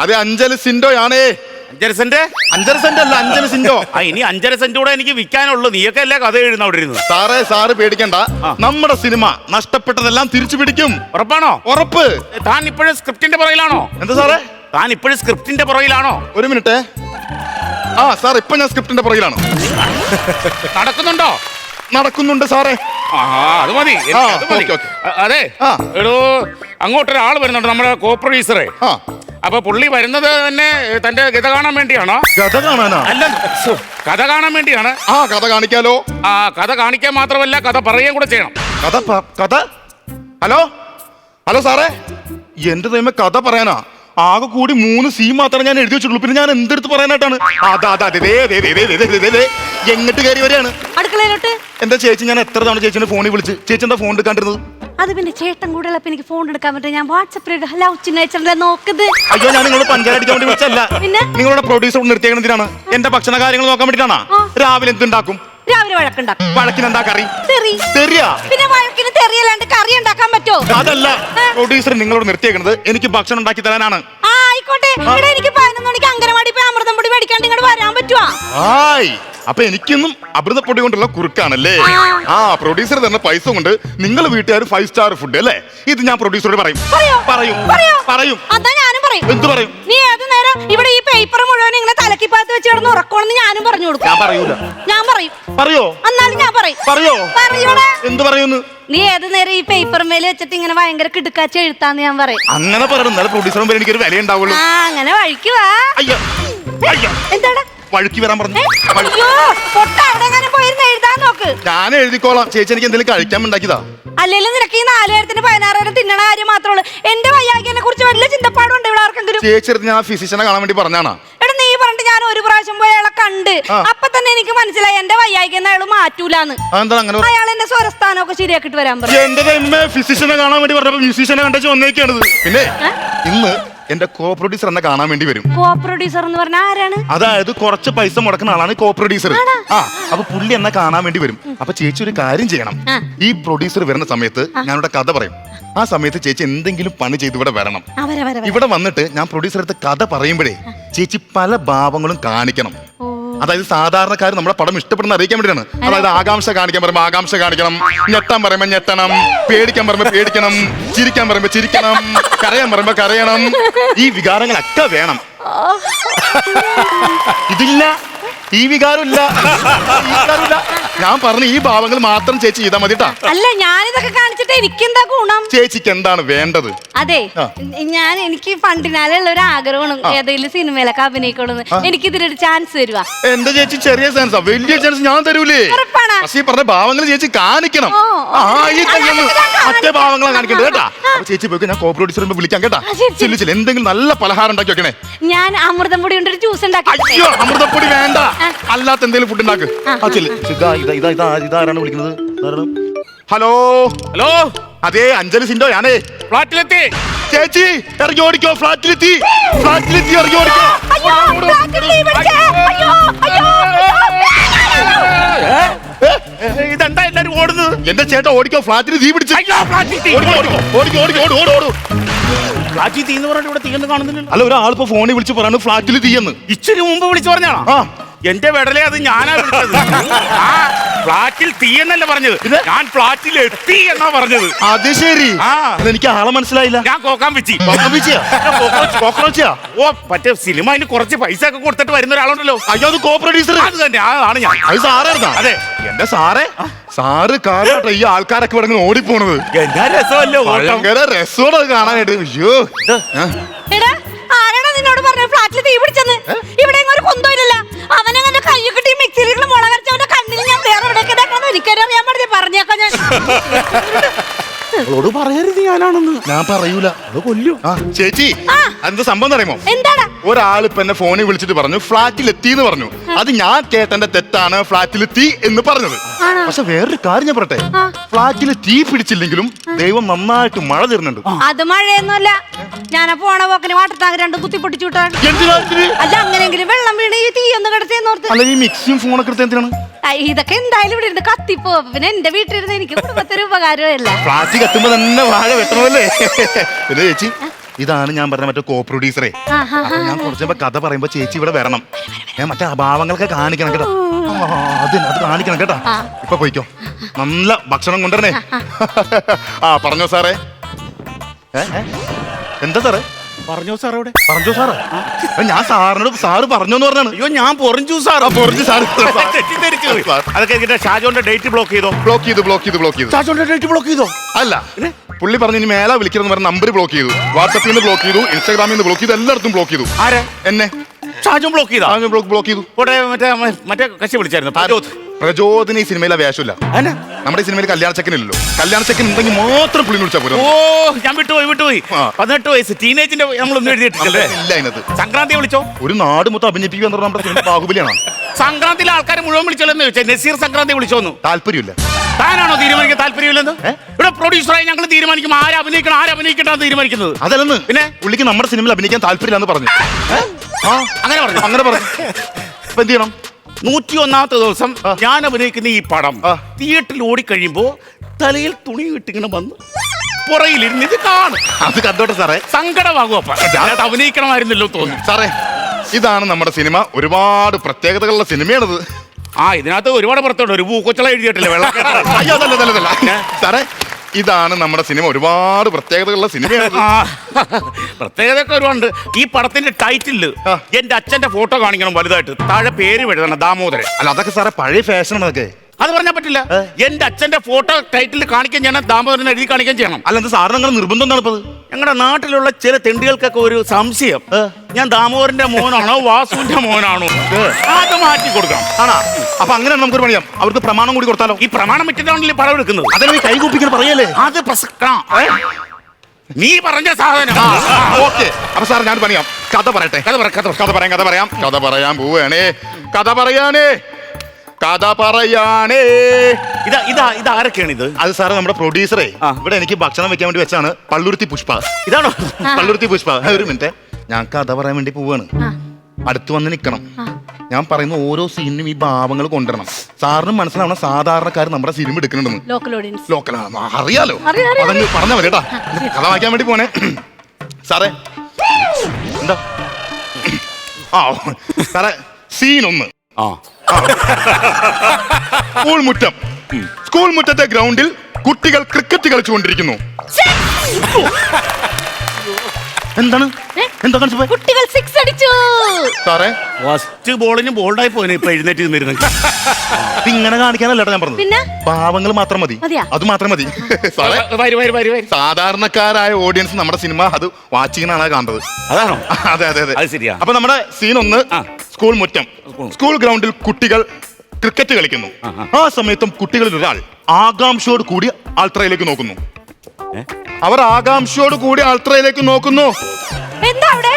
അതെ, Anchal സിൻഡോയാണേ. 5 saint? 5 saint അല്ല, 5 സിൻഡോ. ഇനി 5 സെന്റ് കൂടെ എനിക്ക് വിൽക്കാനുള്ളൂ. നീയൊക്കെ അല്ലേ കഥ എഴുതുന്ന അവിടെ ഇരുന്ന്. സാറ് പേടിക്കണ്ട, നമ്മുടെ സിനിമ നഷ്ടപ്പെട്ടതെല്ലാം തിരിച്ചു പിടിക്കും. ഉറപ്പാണോ? ഉറപ്പ്. താൻ ഇപ്പോഴും സ്ക്രിപ്റ്റിന്റെ പുറകിലാണോ? എന്താ സാറേ? താൻ ഇപ്പോഴും സ്ക്രിപ്റ്റിന്റെ പുറകിലാണോ? ഒരു മിനിറ്റ്. സാർ, ഇപ്പൊ ഞാൻ സ്ക്രിപ്റ്റിന്റെ പുറകിലാണ്. നടക്കുന്നുണ്ടോ? നടക്കുന്നുണ്ട് സാറേ. അത് മതി. അതെ, എടോ അങ്ങോട്ടൊരാൾ വരുന്നുണ്ട്, നമ്മുടെ കോ പ്രൊഡ്യൂസറെ. അപ്പൊ പുള്ളി വരുന്നത് തന്നെ തന്റെ കഥ കാണാൻ വേണ്ടിയാണോ? കഥ കാണാനാ? അല്ല, കഥ കാണാൻ വേണ്ടിയാണ്. കഥ കാണിക്കാലോ. കഥ കാണിക്കാൻ മാത്രമല്ല, കഥ പറയുകയും കൂടെ ചെയ്യണം. കഥ? ഹലോ സാറേ, എന്റെ ദൈവമേ, കഥ പറയാനാ? ആകെ കൂടി 3 സീൻ മാത്രമേ ഞാൻ എഴുതി വെച്ചിട്ടുള്ളൂ. പിന്നെ ഞാൻ എന്തെടുത്ത് പറയാനായിട്ടാണ്? എങ്ങോട്ട് കയറി വരെയാണ്? അടുക്കളയിലോട്ട്. എന്താ ചേച്ചി, ഞാൻ എത്ര തവണ ചേച്ചിന്റെ ഫോണിൽ വിളിച്ച്, ചേച്ചി എന്താ ഫോൺ എടുക്കാണ്ടിരുന്നത്? അത് പിന്നെ ചേട്ടൻ കൂടെ ഉള്ളപ്പോ എനിക്ക് ഫോൺ എടുക്കാൻ പറ്റും. ഞാൻ വാട്സാപ്പിൽ ലവ് ചിഹ്നം നോക്കുന്നത്. അയ്യോ, ഞാൻ നിങ്ങളോട് പഞ്ചായത്ത് അടിക്കാൻ വേണ്ടി വിളിച്ചല്ല. പിന്നെ നിങ്ങളുടെ പ്രൊഡ്യൂസർ നിർത്തിയേക്കുന്നതിനാണ്. എന്റെ ഭക്ഷണ കാര്യങ്ങൾ നോക്കാൻ വേണ്ടിട്ടാണ്. രാവിലെ എന്തുണ്ടാക്കും? രാവിലെ വഴക്കുണ്ടാക്കും. വഴക്കിന് എന്താ കറി? തെറിയാ. പിന്നെ വഴക്കിന് തെറിയല്ലാണ്ട് കറി ഉണ്ടാക്കാൻ പറ്റോ? അതല്ല, പ്രൊഡ്യൂസർ നിങ്ങളോട് നിർത്തിയേക്കുന്നത് എനിക്ക് ഭക്ഷണം ഉണ്ടാക്കി തരാനാണ്. ആയിക്കോട്ടെ. ഇവിടെ എനിക്ക് 11 മണിക്ക് അങ്കനവാടി പോയി അമൃതം പൊടി മേടിക്കാണ്ട് ഇങ്ങോട്ട് വരാൻ പറ്റുവാ? അപ്പൊ എനിക്കൊന്നും അമൃതപ്പൊടി കൊണ്ടുള്ള കുറുക്കാണല്ലേ? പ്രൊഡ്യൂസർ തരുന്ന പൈസ കൊണ്ട് നിങ്ങൾ വീട്ടുകാർ 5 സ്റ്റാർ ഫുഡ് അല്ലേ? ഇത് ഞാൻ പ്രൊഡ്യൂസറോട് പറയും. അതാ ഞാനും പറയും. എന്ത് പറയും? നീ ഏത് നേരം ഇവിടെ ഈ പേപ്പർ മുഴുവൻ ഇങ്ങനെ തലക്കിപ്പാത്ത് വെച്ച് കിടന്ന് ഉറക്കണമെന്ന് ഞാനും പറഞ്ഞു കൊടുക്കും. ഞാൻ പറയൂല. ഞാൻ പറയും. പറയോ? എന്നാലും ഞാൻ പറയും. പറയോടാ. എന്ത് പറയുന്നു? നീ ഏത് നേരം ഈ പേപ്പർ മേലെ വെച്ചിട്ട് ഇങ്ങനെ ഭയങ്കര കിടുക്കാച്ച എഴുത്താന്ന് ഞാൻ പറയും. അങ്ങനെ പറയണം, പ്രൊഡ്യൂസറും എനിക്കൊരു വില ഉണ്ടാവുള്ളൂ. അങ്ങനെ വഴിക്കുവാ. എന്താടാ വഴുക്കി വരാൻ പറഞ്ഞു? എഴുതാൻ നോക്ക്. ഞാൻ എഴുതിക്കോളാം. ചേച്ചി എനിക്ക് എന്തെങ്കിലും കഴിക്കാൻ ഉണ്ടാക്കിയതാ? അല്ലെങ്കിലും നിനക്ക് ഈ 4000-ന് 16,000 തിന്നണ കാര്യം മാത്രമേ ഉള്ളൂ. എന്റെ വയ്യാകിനെ കുറിച്ച് വലിയ ചിന്തപ്പാടുണ്ട് ഇവിടെ ആർക്കെങ്കിലും? ചേച്ചി ഞാൻ ഫിസിഷ്യനെ കാണാൻ വേണ്ടി പറഞ്ഞാണ്. എടാ, നീ പറഞ്ഞിട്ട് ഞാൻ ഒരു പ്രാവശ്യം പോയി അയാളെ കണ്ട്. അപ്പൊ തന്നെ എനിക്ക് മനസ്സിലായി എന്റെ വയ്യാകിന്ന് അയാൾ മാറ്റൂലെന്ന്. അയാൾ എന്നെ സ്വരസ്ഥാനമൊക്കെ ശരിയാക്കിട്ട് വരാൻ പറഞ്ഞു. എന്റെ ഫിസിഷ്യനെ കാണാൻ വേണ്ടി പറഞ്ഞപ്പോ മ്യൂസീഷ്യനെ കണ്ടു വന്നേക്കാണത്. പിന്നെ ഇന്ന് എന്റെ കോ പ്രൊഡ്യൂസർ എന്നെ കാണാൻ വേണ്ടി വരും. കോ പ്രൊഡ്യൂസർ എന്ന് പറഞ്ഞാൽ ആരാണ്? അതായത് കുറച്ച് പൈസ മുടക്കുന്ന ആളാണ് കോ പ്രൊഡ്യൂസർ. അപ്പൊ പുള്ളി എന്നെ കാണാൻ വേണ്ടി വരും. അപ്പൊ ചേച്ചി ഒരു കാര്യം ചെയ്യണം. ഈ പ്രൊഡ്യൂസർ വരുന്ന സമയത്ത് ഞാനിവിടെ കഥ പറയും. ആ സമയത്ത് ചേച്ചി എന്തെങ്കിലും പണി ചെയ്ത് ഇവിടെ വരണം. ഇവിടെ വന്നിട്ട് ഞാൻ പ്രൊഡ്യൂസർ അടുത്ത് കഥ പറയുമ്പോഴേ ചേച്ചി പല ഭാവങ്ങളും കാണിക്കണം. അതായത് സാധാരണക്കാർ നമ്മുടെ പടം ഇഷ്ടപ്പെടുന്ന അറിയിക്കാൻ വേണ്ടിയാണ്. അതായത് ആകാംക്ഷ കാണിക്കാൻ പറയുമ്പോ ആകാംക്ഷ കാണിക്കണം, ഞെട്ടാൻ പറയുമ്പോ ഞെട്ടണം, പേടിക്കാൻ പറയുമ്പോ പേടിക്കണം, ചിരിക്കാൻ പറയുമ്പോ ചിരിക്കണം, കരയാൻ പറയുമ്പോ കരയണം. ഈ വികാരങ്ങളൊക്കെ വേണം. ഇതില്ല, ഈ വികാരമില്ല. ഞാൻ പറഞ്ഞ ഈ ഭാവങ്ങൾ മാത്രം ചേച്ചി ചെയ്താൽ മതിട്ടാ. അല്ല, ഞാനിതൊക്കെ കാണിച്ചിട്ട് എനിക്കെന്താ ഗുണം? ചേച്ചിക്ക് എന്താണ് വേണ്ടത്? അതെ, എനിക്ക് പണ്ടിനാലുള്ള ഒരു ആഗ്രഹമാണ് ഏതെങ്കിലും സിനിമയിലൊക്കെ അഭിനയിക്കണമെന്ന്. എനിക്ക് ഇതിലൊരു ചാൻസ് തരുവാ? എന്റെ ചേച്ചി ചെറിയ ചാൻസാ, വലിയ ചാൻസ് ഞാൻ തരൂലേ. പക്ഷേ ഈ പറഞ്ഞ ഭാവങ്ങൾ ചേച്ചി കാണിക്കണം. മറ്റേ ഭാവങ്ങളാണ് കാണിക്കേണ്ടത് കേട്ടാ. ചേച്ചി പോയി ഞാൻ കോ പ്രൊഡ്യൂസർ വിളിക്കാം കേട്ടാ. എന്തെങ്കിലും നല്ല പലഹാരം ഉണ്ടാക്കി വെക്കണേ. ഞാൻ അമൃതം പൊടി കൊണ്ടൊരു ജ്യൂസ് ഉണ്ടാക്കി. അയ്യോ, അമൃതപ്പൊടി വേണ്ട, അല്ലാത്ത എന്തെങ്കിലും ഫുഡ് ഉണ്ടാക്ക്. ഇതാരാണ് വിളിക്കുന്നത്? ഹലോ. അതെ, അഞ്ചല് സിൻഡോ ഞാനേ. ഫ്ലാറ്റിലെത്തി. ചേച്ചി ഇറങ്ങി ഓടിക്കോ. ഫ്ലാറ്റിലെത്തി ഇറങ്ങി ഓടിക്കോ. ഇതെന്താ എല്ലാരും ഓടുന്നത്? എന്റെ ചേട്ടാ ഓടിക്കോ, ഫ്ലാറ്റിൽ തീ പിടിച്ചു. ഫ്ലാറ്റിൽ തീ എന്ന് പറഞ്ഞിട്ട് ഇവിടെ തീയൊന്നും കാണുന്നില്ല. അല്ല, ഒരാളിപ്പോ ഫോണിൽ വിളിച്ച് പറയാണ് ഫ്ലാറ്റിൽ തീയെന്ന്. ഇച്ചിരി മുമ്പ് വിളിച്ചു പറഞ്ഞാണോ? എന്റെ വെടലേ, അത് ഞാനാ വിളിച്ചത്. ഫ്ലാറ്റിൽ തീ എന്നല്ല പറഞ്ഞത്, ഞാൻ ഫ്ലാറ്റിൽ എത്തി എന്നാ പറഞ്ഞത്. അത് ശരി. എനിക്ക് ആളെ മനസ്സിലായില്ല. ഞാൻ കോക്കാൻ വെച്ചി. മറ്റേ സിനിമ അതിന് കുറച്ച് പൈസ ഒക്കെ കൊടുത്തിട്ട് വരുന്ന ഒരാളുണ്ടല്ലോ. അയ്യോ, അത് കോ പ്രൊഡ്യൂസർ. അത് തന്നെ, ആണ് ഞാൻ. അത് സാറായിരുന്നാ? അതെ. എന്റെ സാറ് കാരണട്ടോ ഈ ആൾക്കാരൊക്കെ ഇവിടെ ഓടിപ്പോണത്. എന്നാ രസമല്ലോ, ഭയങ്കര രസമാണ് അത് കാണാനായിട്ട്. അയ്യോ, ആരാണ് നിന്നോട് പറഞ്ഞ ഫ്ലാറ്റിൽ തീ പിടിച്ചെന്ന്? ഇവിടെ ഒരു കൊന്തമില്ല. അവനങ്ങനെ കൈ കിട്ടി മിക്സിയിൽ മുളകരച്ചവന്റെ കണ്ണിൽ ഞാൻ വേറെ എവിടെയൊക്കെ എനിക്കറിയാൻ പാടില്ല. പറഞ്ഞേക്കാം ഞാൻ. പറയരുത് ഞാനാണെന്ന്. ഞാൻ പറയൂല, അത് കൊല്ലു. ചേച്ചി, എന്ത് സംഭവം അറിയുമോ? എന്താണ്? ഒരാളിപ്പോ എന്നെ ഫോണിൽ വിളിച്ചിട്ട് പറഞ്ഞു ഫ്ലാറ്റിൽ എത്തി എന്ന് പറഞ്ഞു. അത് ഞാൻ കേട്ടെന്റെ തെറ്റാണ്, ഫ്ലാറ്റിൽ തീ എന്ന് പറഞ്ഞത്. പക്ഷെ വേറൊരു കാര്യം ഞാൻ പറയട്ടെ, ഫ്ലാറ്റിൽ തീ പിടിച്ചില്ലെങ്കിലും ദൈവം നന്നായിട്ട് മഴ തരുന്നുണ്ട്. അത് മഴയൊന്നുമല്ല, ഞാൻ പോണ പോക്കിന് വാട്ടർ ടാങ്ക് രണ്ടും കുത്തി പൊട്ടിച്ചു വിട്ടാണ്. അല്ല, അങ്ങനെങ്കിലും വെള്ളം വീണ് ഈ തീ ഒന്ന് കിടത്തേന്നോർത്ത്. അല്ല, ഈ മിക്സിയും ഫോണൊക്കെ എടുത്ത് എന്തിനാണ്? ഇതൊക്കെ എന്തായാലും ഇവിടെ ഇരുന്ന് കത്തിപ്പോ. പിന്നെ എന്റെ വീട്ടിലിരുന്ന് എനിക്ക് കുടുംബത്തിന് ഉപകാരമല്ല. ഫ്ലാറ്റ് കത്തുമ്പോ തന്നെ വാഴ വെട്ടണമല്ലേ? പിന്നെ ചേച്ചി, ഇതാണ് ഞാൻ പറഞ്ഞ മറ്റേ കോ പ്രൊഡ്യൂസറെ. അപ്പൊ ഞാൻ കുറച്ചുമ്പോ കഥ പറയുമ്പോ ചേച്ചി ഇവിടെ വരണം. ഞാൻ മറ്റേ അഭാവങ്ങളൊക്കെ കാണിക്കണം കേട്ടോ. അത് കാണിക്കണം കേട്ടോ. ഇപ്പൊ പോയിക്കോ, നല്ല ഭക്ഷണം കൊണ്ടുവരണേ. പറഞ്ഞോ സാറേ. എന്താ സാറേ? പറഞ്ഞോ സാർ അവിടെ. പറഞ്ഞോ സാറേ. ഞാൻ സാറിനോട് സാറ് പറഞ്ഞോന്ന് പറഞ്ഞാണ്. അയ്യോ ഞാൻ പൊറിഞ്ചു സാർ. അതൊക്കെ ഷാജോന്റെ ഡേറ്റ് ബ്ലോക്ക് ചെയ്തോ? ബ്ലോക്ക് ചെയ്തു. ഷാജോന്റെ ഡേറ്റ് ബ്ലോക്ക് ചെയ്തോ? അല്ല, പുള്ളി പറഞ്ഞു ഇനി മേല വിളിക്കണം പറഞ്ഞ നമ്പർ ബ്ലോക്ക് ചെയ്തു. വാട്സാപ്പിൽ നിന്ന് ബ്ലോക്ക് ചെയ്തു, ഇൻസ്റ്റാഗ്രാമിൽ നിന്ന് ബ്ലോക്ക് ചെയ്തു, എല്ലായിടത്തും ബ്ലോക്ക് ചെയ്തു. ആരെ? എന്നെ. ഷാജോൻ ബ്ലോക്ക് ചെയ്താ? ബ്ലോക്ക് ചെയ്തു. മറ്റേ കക്ഷി വിളിച്ചായിരുന്നു പ്രചോദന. ഈ സിനിമയിലെ വേഷമില്ല. നമ്മുടെ ഈ സിനിമയിൽ കല്യാണ ചെക്കനില്ലല്ലോ. കല്യാണ ചെക്കൻ ഉണ്ടെങ്കിൽ മാത്രം പുള്ളി വിളിച്ചാൽ പോലും. ഓ ഞാൻ വിട്ടുപോയി. 18 വയസ്സ് ടീനേജിന്റെ നമ്മളൊന്നും എഴുതിയിട്ടില്ലേ? ഇല്ല അതിനകത്ത്. സംക്രാന്തി വിളിച്ചോ? ഒരു നാട് മൊത്തം അഭിനയിപ്പിക്കുക എന്ന് പറഞ്ഞാൽ നമ്മുടെ സിനിമ ബാഹുബലിയാണ്. സംക്രാന്തിയിലെ ആൾക്കാരെ മുഴുവൻ വിളിച്ചോന്ന് ചോദിച്ചാൽ നസീർ സംക്രാന്തി വിളിച്ചോന്നു. താല്പര്യമില്ല. താനാണോ തീരുമാനിക്കാൻ താല്പര്യമില്ലെന്ന്? ഇവിടെ പ്രൊഡ്യൂസറായി ഞങ്ങൾ തീരുമാനിക്കും ആരെ അഭിനയിക്കണം ആരെ അഭിനയിക്കണ്ടെന്ന് തീരുമാനിക്കുന്നത്. അതല്ലെന്ന്. പിന്നെ പുള്ളിക്ക് നമ്മുടെ സിനിമയിൽ അഭിനയിക്കാൻ താല്പര്യമില്ലെന്ന് പറഞ്ഞു. അങ്ങനെ പറഞ്ഞു. അപ്പൊ എന്ത് ചെയ്യണം? 101ാമത്തെ ദിവസം ഞാൻ അഭിനയിക്കുന്ന ഈ പടം തിയേറ്ററിൽ ഓടിക്കഴിയുമ്പോ തലയിൽ തുണി ഇട്ടിങ്ങനെ വന്ന് പുറയിലിരുന്ന് ഇത് കാണും. അത് കണ്ടോട്ടെ സാറേ. സങ്കടമാകും. അപ്പൊ അഭിനയിക്കണമായിരുന്നല്ലോ തോന്നുന്നു. സാറേ, ഇതാണ് നമ്മുടെ സിനിമ. ഒരുപാട് പ്രത്യേകതകളുള്ള സിനിമയാണിത്. ഇതിനകത്ത് ഒരുപാട് പുറത്തോട്ട് ഒരു പൂക്കൊച്ചള എഴുതിയിട്ടില്ല വെള്ളം. അയ്യോ അതല്ല സാറേ, ഇതാണ് നമ്മുടെ സിനിമ. ഒരുപാട് പ്രത്യേകതകളുള്ള സിനിമയാണ്. പ്രത്യേകതയൊക്കെ ഒരുപാട്. ഈ പടത്തിന്റെ ടൈറ്റില് എന്റെ അച്ഛന്റെ ഫോട്ടോ കാണിക്കണം വലുതായിട്ട്, താഴെ പേര് എഴുതണം ദാമോദരൻ. അല്ല അതൊക്കെ സാറേ പഴയ ഫാഷനാണ് അതൊക്കെ. അത് പറഞ്ഞാൽ പറ്റില്ല. എന്റെ അച്ഛന്റെ ഫോട്ടോ ടൈറ്റിൽ കാണിക്കാൻ ചെയ്യണം, ദാമോദരൻ എഴുതി കാണിക്കാൻ ചെയ്യണം. അല്ല എന്താ സാറിന് അങ്ങനെ നിർബന്ധം എന്താണ് ഇപ്പത്? ഞങ്ങളുടെ നാട്ടിലുള്ള ചില തെണ്ടികൾക്കൊക്കെ ഒരു സംശയം, ഞാൻ ദാമോദരന്റെ മോനാണോ വാസുവിന്റെ മോനാണോ? അത് മാറ്റി കൊടുക്കണം. ആണോ? അപ്പൊ അങ്ങനെ നമുക്കൊരു പണിയാം, അവർക്ക് പ്രമാണം കൂടി കൊടുത്താലോ? ഈ പ്രമാണം വെച്ചിട്ടാണല്ലോ പടം എടുക്കുന്നത്. അതിനെ കൈകൂപ്പിക്കുന്ന പറയല്ലേ? അത് നീ പറഞ്ഞ സാധനം. ഓക്കെ. അപ്പൊ സാർ ഞാൻ പണിയാം. കഥ പറയട്ടെ. കഥ പറയാൻ പോവുകയാണേ. ഇതാരൊക്കെയാണ് ഇത്? അത് സാറേ നമ്മുടെ പ്രൊഡ്യൂസറെ ഇവിടെ എനിക്ക് ഭക്ഷണം വെക്കാൻ വേണ്ടി വെച്ചാണ്. പള്ളുരുത്തി പുഷ്പ. ഇതാണോ പള്ളുരുത്തി പുഷ്പ? ഒരു മിനിറ്റ്, ഞാൻ കഥ പറയാൻ വേണ്ടി പോവാണ്. അടുത്ത് വന്ന് നിൽക്കണം. ഞാൻ പറയുന്ന ഓരോ സീനിനും ഈ ഭാവങ്ങൾ കൊണ്ടുവരണം. സാറിനും മനസ്സിലാവണം സാധാരണക്കാർ നമ്മുടെ സിനിമ എടുക്കുന്നുണ്ടെന്ന്. ലോക്കലാണ് അറിയാലോ. അതങ്ങ് പറഞ്ഞാൽ മതി കേട്ടാ. കഥ വായിക്കാൻ വേണ്ടി പോണേ. സാറേ എന്താ? സാറേ സീൻ 1. സ്കൂൾ മുറ്റത്തെ ഗ്രൗണ്ടിൽ കുട്ടികൾ ക്രിക്കറ്റ് കളിച്ചുകൊണ്ടിരിക്കുന്നു. എന്താണ് കുട്ടികൾ 6 അടിച്ചു. സാറേ ഫസ്റ്റ് ബോളിന് ബോൾഡായി പോയി. ഇപ്പൊ എഴുന്നേറ്റ് നിന്നിരുന്നു. ഇങ്ങനെ കാണിക്കാനല്ല ഞാൻ പറഞ്ഞത്. പാവങ്ങൾ മാത്രം മതി, അത് മാത്രം മതി. സാറേ സാധാരണക്കാരായ ഓഡിയൻസ് നമ്മുടെ സിനിമ അത് വാച്ചിങ്ങാണ് കാണുന്നത്. അതാണോ? അതെ അതെ അതെ. ശരിയാ. അപ്പൊ നമ്മുടെ സീൻ 1 സ്കൂൾ മുറ്റം. സ്കൂൾ ഗ്രൗണ്ടിൽ കുട്ടികൾ ക്രിക്കറ്റ് കളിക്കുന്നു. ആ സമയത്തും കുട്ടികളിൽ ഒരാൾ ആകാംക്ഷയോട് കൂടി ആൾത്രയിലേക്ക് നോക്കുന്നു. അവർ ആകാംക്ഷയോട് കൂടി ആൾത്രയിലേക്ക് നോക്കുന്നു. എന്താ അവിടെ?